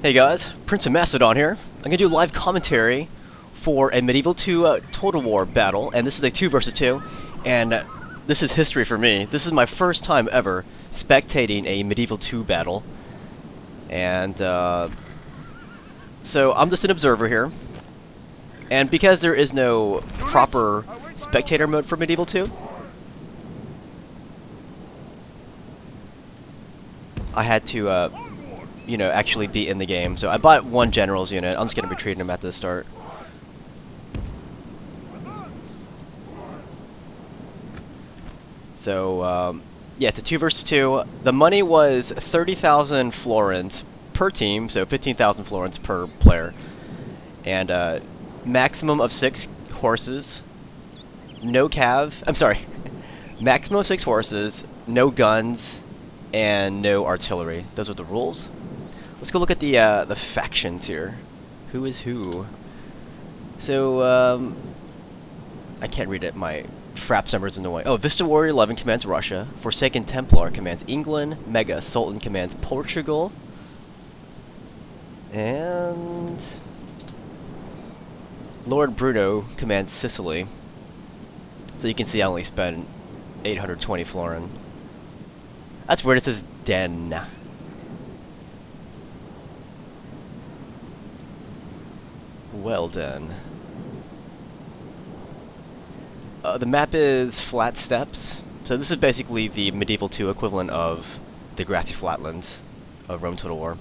Hey guys, PrinceofMacedon here. I'm gonna do live commentary for a Medieval 2 Total War battle, and this is a 2 versus 2, and this is history for me. This is my first time ever spectating a Medieval 2 battle, and so I'm just an observer here. And because there is no proper spectator mode for Medieval 2, I had to you know, actually be in the game. So I bought one general's unit. I'm just going to be treating him at the start. So, yeah, it's a 2 versus 2. The money was 30,000 florins per team, so 15,000 florins per player. And maximum of 6 horses. No cav. I'm sorry. Maximum of 6 horses, no guns, and no artillery. Those are the rules. Let's go look at the factions here. Who is who? So, I can't read it. My fraps numbers in the way. Oh, Vista Warrior 11 commands Russia. Forsaken-Templar commands England. Mega-Sultan commands Portugal. And Lord Bruno commands Sicily. So you can see I only spent 820 florin. That's weird. It says Den. Well done. The map is flat steppes. So this is basically the Medieval 2 equivalent of the grassy flatlands of Rome Total War.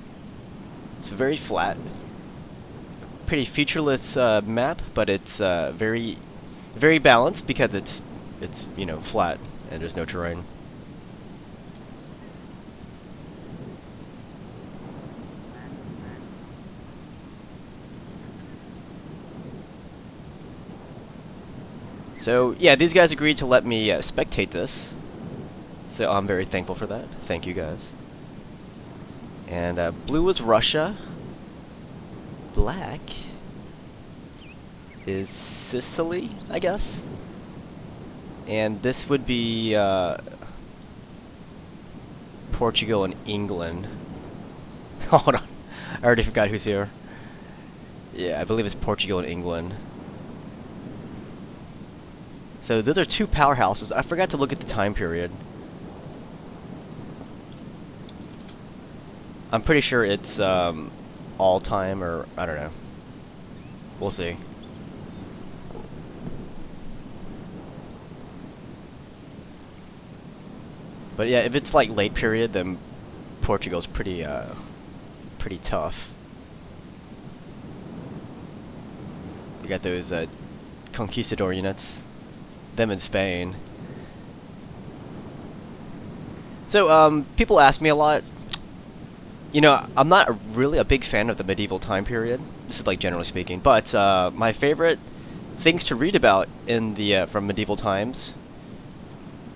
It's very flat. Pretty featureless map, but it's very balanced because it's you know, flat and there's no terrain. So, yeah, these guys agreed to let me spectate this. So I'm very thankful for that. Thank you, guys. And blue is Russia. Black is Sicily, I guess. And this would be Portugal and England. Hold on. I already forgot who's here. Yeah, I believe it's Portugal and England. So those are 2 powerhouses. I forgot to look at the time period. I'm pretty sure it's all time, or I don't know. We'll see. But yeah, if it's like late period, then Portugal's pretty tough. You got those conquistador units. Them in Spain. So, people ask me a lot. You know, I'm not really a big fan of the medieval time period. This is like generally speaking, but my favorite things to read about in the from medieval times.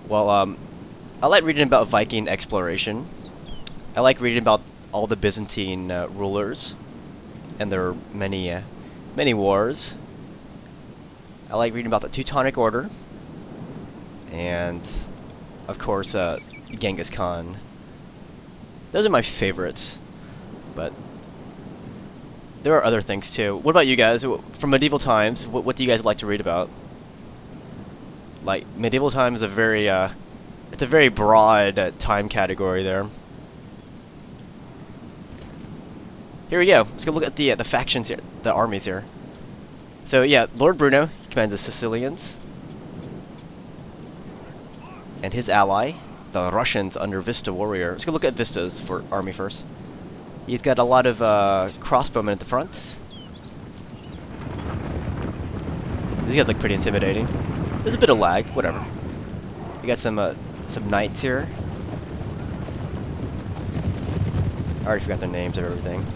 Well, I like reading about Viking exploration. I like reading about all the Byzantine rulers and their many wars. I like reading about the Teutonic Order. And, of course, Genghis Khan. Those are my favorites. But there are other things, too. What about you guys? From medieval times, what do you guys like to read about? Like, medieval times is a very, it's a very broad time category there. Here we go. Let's go look at the factions here, the armies here. So, yeah, Lord Bruno, he commands the Sicilians. And his ally, the Russians under Vista Warrior. Let's go look at Vista's for army first. He's got a lot of crossbowmen at the front. These guys look pretty intimidating. There's a bit of lag, whatever. You got some knights here. I already forgot their names of everything.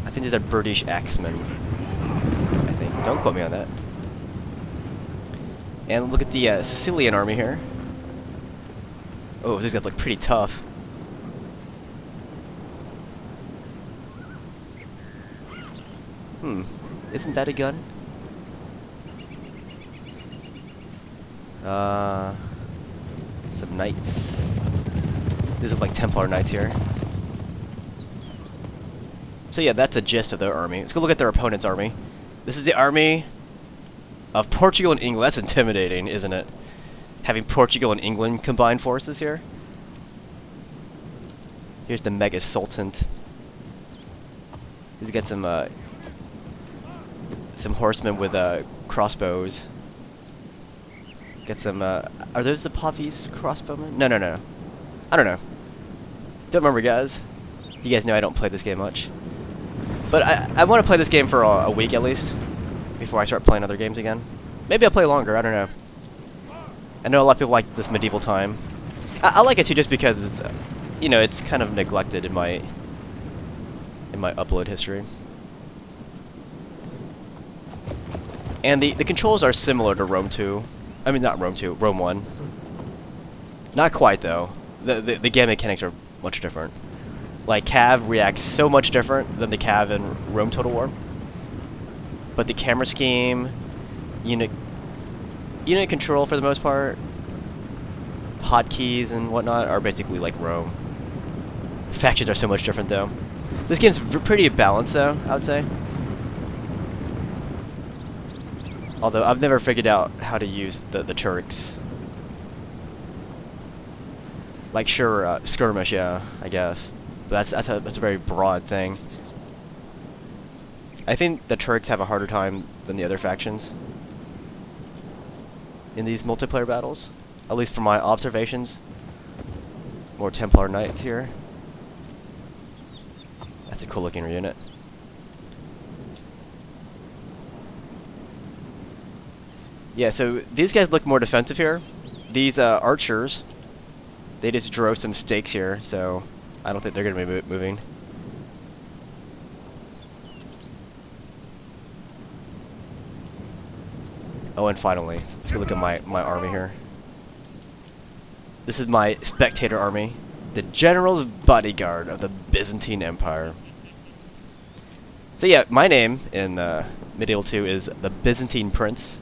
I think these are British axemen. I think. Don't quote me on that. And look at the Sicilian army here. Oh, these guys look pretty tough. Isn't that a gun? Some knights. These look like Templar knights here. So yeah, that's a gist of their army. Let's go look at their opponent's army. This is the army of Portugal and England. That's intimidating, isn't it? Having Portugal and England combined forces here. Here's the Mega-Sultan. He's got some horsemen with crossbows. Get some. Are those the Poppies crossbowmen? No. I don't know. Don't remember, guys. You guys know I don't play this game much. But I want to play this game for a week at least before I start playing other games again. Maybe I'll play longer. I don't know. I know a lot of people like this medieval time. I like it too, just because it's, you know, it's kind of neglected in my upload history. And the controls are similar to Rome 2. I mean, not Rome 2, Rome 1. Not quite though. The game mechanics are much different. Like, Cav reacts so much different than the Cav in Rome Total War. But the camera scheme, unit control for the most part, hotkeys and whatnot are basically like Rome. Factions are so much different though. This game's pretty balanced though, I would say. Although I've never figured out how to use the Turks. Like, sure, skirmish, yeah, I guess. But that's a very broad thing. I think the Turks have a harder time than the other factions in these multiplayer battles, at least from my observations. More Templar Knights here. That's a cool looking unit. Yeah, so these guys look more defensive here. These archers, they just drove some stakes here, so I don't think they're going to be moving. Oh, and finally, let's go look at my army here. This is my Spectator army, the general's bodyguard of the Byzantine Empire. So yeah, my name in Medieval 2 is the Byzantine Prince.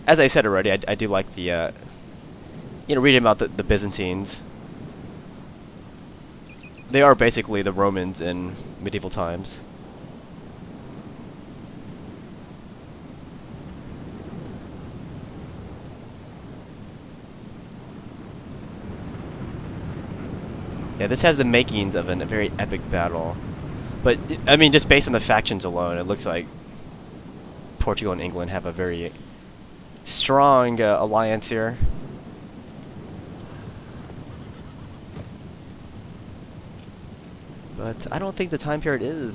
As I said already, I do like the, reading about the Byzantines. They are basically the Romans in medieval times. Yeah, this has the makings of a very epic battle. But, I mean, just based on the factions alone, it looks like Portugal and England have a very strong alliance here. But I don't think the time period is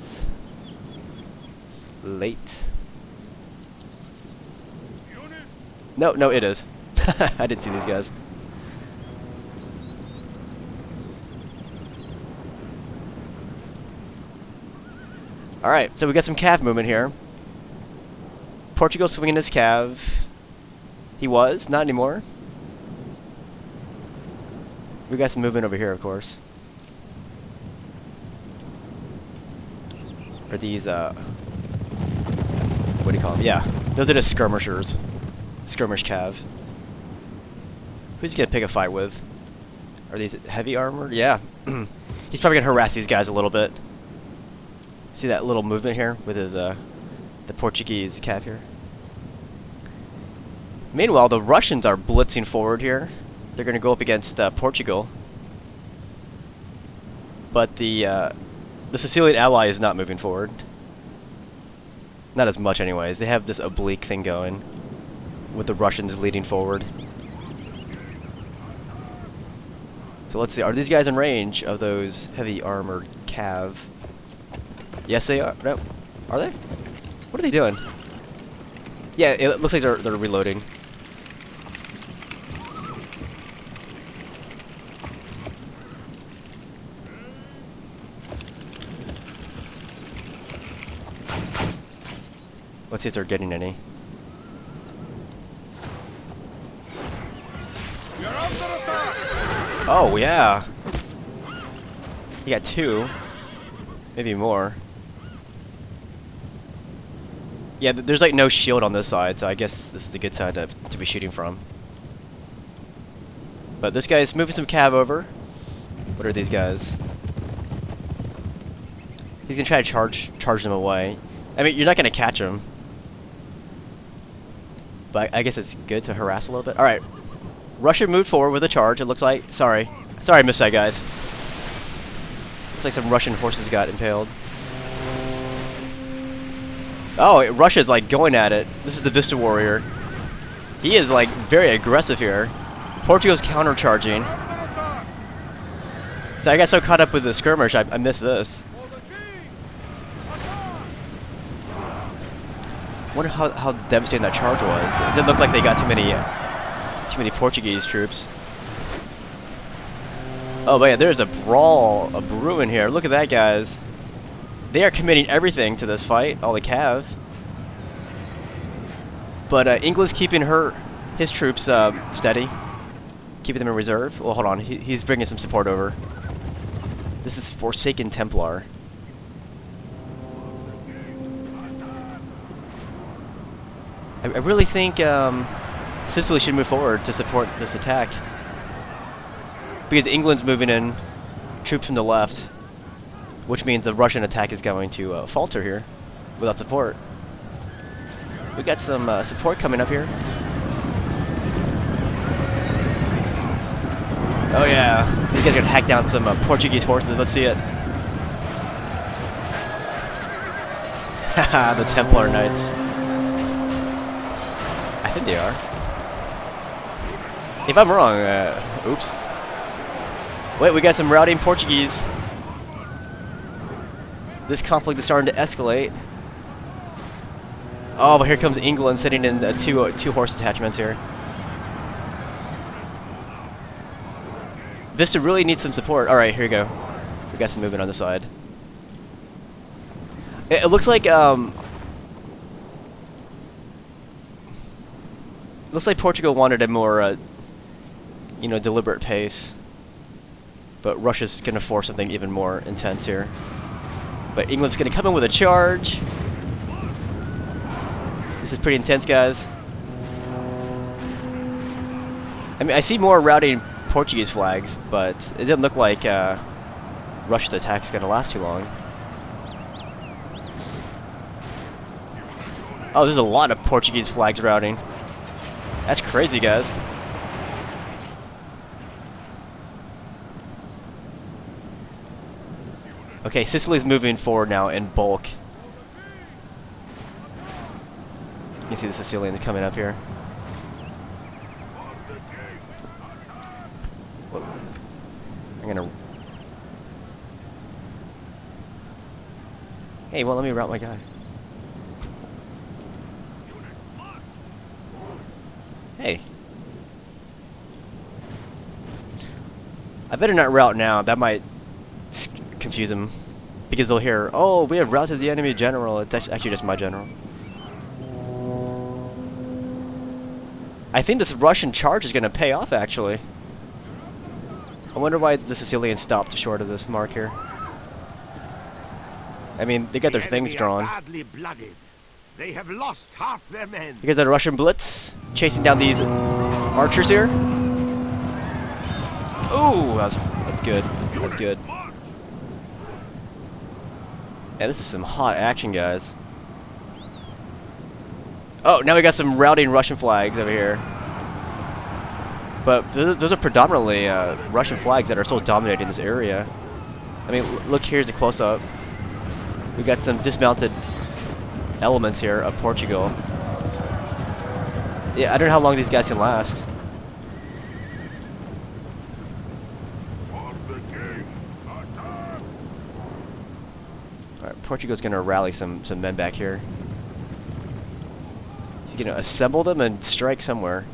late. No, it is. I didn't see these guys. Alright, so we got some cav movement here. Portugal swinging his cav. He was, not anymore. We got some movement over here, of course. Are these, what do you call them? Yeah, those are just skirmishers. Skirmish cav. Who's he gonna pick a fight with? Are these heavy armored? Yeah. He's probably gonna harass these guys a little bit. See that little movement here with his, the Portuguese cav here? Meanwhile, the Russians are blitzing forward here. They're gonna go up against Portugal. But the Sicilian ally is not moving forward. Not as much anyways. They have this oblique thing going with the Russians leading forward. So let's see, are these guys in range of those heavy armored cav? Yes, they are. No. Are they? What are they doing? Yeah, it looks like they're reloading. Let's see if they're getting any. Oh, yeah. You got two. Maybe more. Yeah, there's like no shield on this side, so I guess this is a good side to be shooting from. But this guy's moving some cav over. What are these guys? He's gonna try to charge them away. I mean, you're not gonna catch him, but I guess it's good to harass a little bit. All right, Russia moved forward with a charge. It looks like. Sorry, I missed that, guys. Looks like some Russian horses got impaled. Oh, Russia's like going at it. This is the Vista Warrior. He is like very aggressive here. Portugal's countercharging. So I got so caught up with the skirmish, I missed this. Wonder how devastating that charge was. It didn't look like they got too many Portuguese troops. Oh man, there's a brawl, a brewing here. Look at that, guys. They are committing everything to this fight, all the cav. But England's keeping his troops steady, keeping them in reserve. Well, hold on, he's bringing some support over. This is Forsaken-Templar. I really think Sicily should move forward to support this attack, because England's moving in troops from the left, which means the Russian attack is going to falter here without support. We got some support coming up here. Oh yeah, these guys are gonna hack down some Portuguese horses. Let's see it. Haha, the Templar Knights. I think they are. If I'm wrong, oops. Wait, we got some routing Portuguese. This conflict is starting to escalate. Oh, but here comes England sitting in two horse detachments here. Vista really needs some support. All right, here we go. We got some movement on the side. It looks like Portugal wanted a more deliberate pace, but Russia's gonna force something even more intense here. But England's gonna come in with a charge. This is pretty intense, guys. I mean, I see more routing Portuguese flags, but it didn't look like Russia's attack is going to last too long. Oh, there's a lot of Portuguese flags routing. That's crazy, guys. Okay, Sicily's moving forward now in bulk. You can see the Sicilians coming up here. Whoa. I'm gonna... Hey, well, let me route my guy. Hey. I better not route now. That might confuse them. Because they'll hear, oh, we have routed the enemy general. It's actually just my general. I think this Russian charge is going to pay off, actually. I wonder why the Sicilians stopped short of this mark here. I mean, they got their things drawn. They have lost half their men. You guys had a Russian blitz chasing down these archers here. Ooh, that's good. That's good. Yeah, this is some hot action, guys. Oh, now we got some routing Russian flags over here. But those are predominantly Russian flags that are still dominating this area. I mean, look, here's a close-up. We got some dismounted elements here of Portugal. Yeah, I don't know how long these guys can last. Alright, Portugal's gonna rally some men back here. He's gonna assemble them and strike somewhere.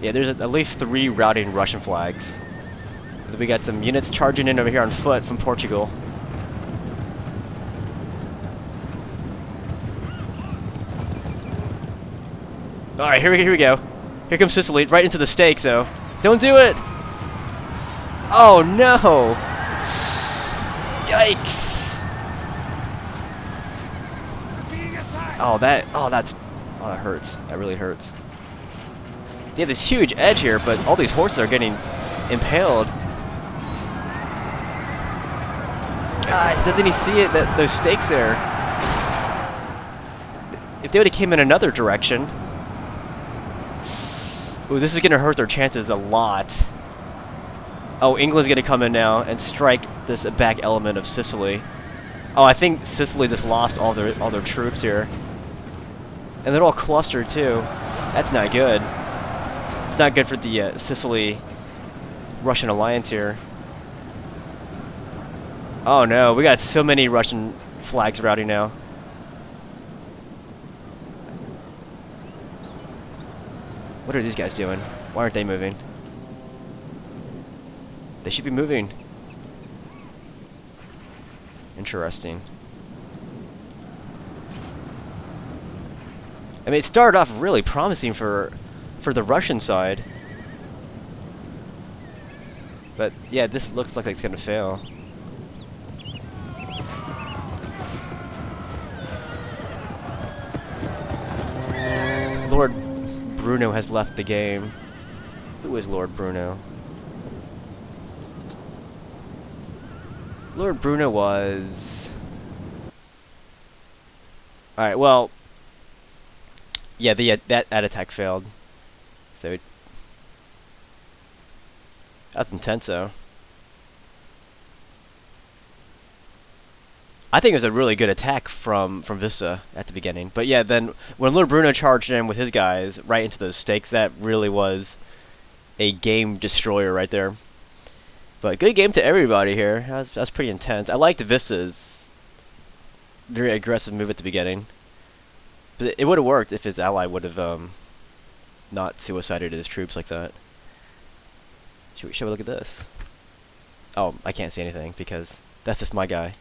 Yeah, there's at least 3 routing Russian flags. We got some units charging in over here on foot from Portugal. Alright, here we go. Here comes Sicily, right into the stake, so don't do it! Oh no! Yikes! That hurts. That really hurts. They have this huge edge here, but all these horses are getting impaled. Guys, doesn't he see it? That those stakes there. If they would have came in another direction. Ooh, this is gonna hurt their chances a lot. Oh, England's gonna come in now and strike this back element of Sicily. Oh, I think Sicily just lost all their troops here. And they're all clustered too. That's not good. It's not good for the Sicily-Russian alliance here. Oh no, we got so many Russian flags routing now. What are these guys doing? Why aren't they moving? They should be moving. Interesting. I mean, it started off really promising for the Russian side. But yeah, this looks like it's gonna fail. Lord Bruno has left the game. Who is Lord Bruno? Lord Bruno was... Alright, well... Yeah, that attack failed. So... That's intense, though. I think it was a really good attack from Vista at the beginning. But yeah, then when Lord Bruno charged in with his guys right into those stakes, that really was a game destroyer right there. But good game to everybody here. That was pretty intense. I liked Vista's very aggressive move at the beginning. But it would have worked if his ally would have not suicided his troops like that. Should we look at this? Oh, I can't see anything because that's just my guy.